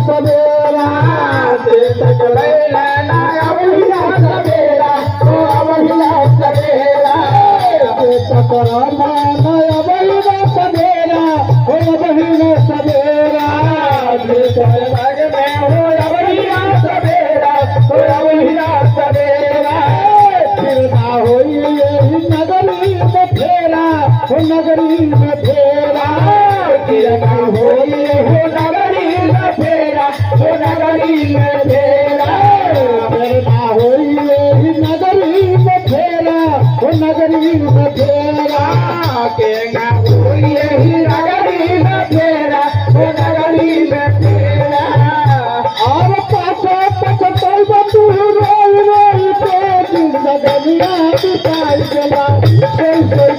सवेरा नगरी में फेरा होई हो नगरी में फेरा हो नगरी में फेरा फेरा होई नगरी में फेरा हो नगरी में फेरा केगा होई नगरी में फेरा हो नगरी में फेरा और पाछो पाछो तोल बंधु रोई रोई के जिंदगिया बिताई चला सोई सोई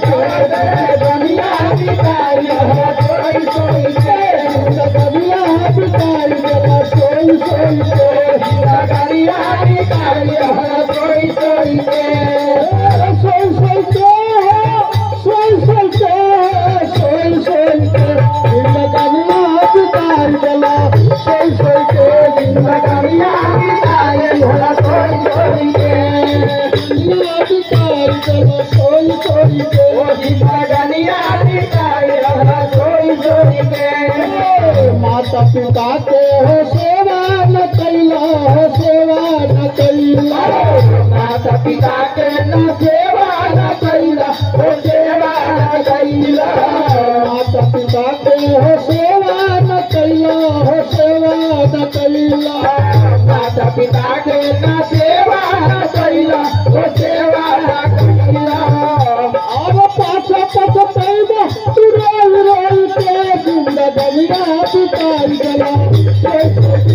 के दुनिया बिताई चला सोई सोई के जिंदगिया बिताई चला सोई सोई के जिंदगिया बिताई चला सोई सोई के सोई सोई के सोई सोई के सोई सोई के जिंदगिया बिताई चला सोई सोई के जिंदगिया बिताई चला सोई सोई के जिंदगिया बिताई चला सोई सोई के जिंदगिया बिताई चला सोई सोई के माता पिता के हो सेवा न कैला हो सेवा न कैला माता पिता के न सेवा न कैला हो सेवा न कैला माता पिता के हो सेवा न कैला हो सेवा न कैला माता पिता के न सेवा न कैला हो सेवा न कैला और पाछा पाछा पैदा तू रोई रोई के जिंदगिया बिताई चला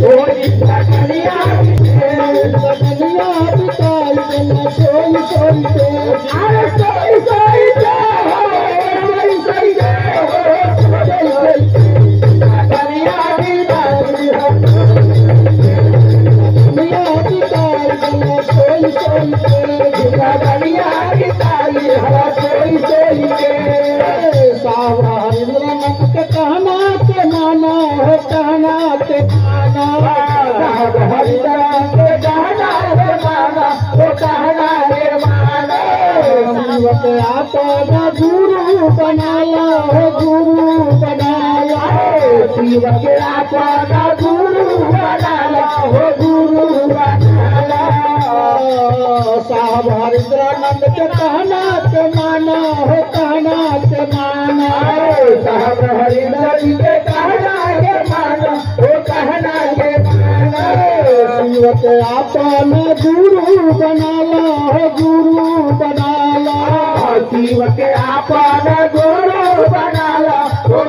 ओ जिंदगिया बिताई चला सोई सोई के अरे सोई सोई के सोई सोई के जिंदगिया बिताई चला सोई सोई के जिंदगिया बिताई चला सोई सोई के सावा हरिंद्रानंद के कहना के माना हो कहना के माना हरिंद्रानंद के कहना के माना हो कहना के माना शिव के अपना गुरु बनाया हो गुरु बनाया शिव के अपना गुरु बनाया हो गुरु बनाया साहब हरिंद्रानंद के कहना के माना हो कहना के माना साहब हरिंद्रानंद के कहना के माना हो कहना के माना शिव के अपना गुरु बनाला हो गुरु बनाला शिव के अपना गुरु बनाला हो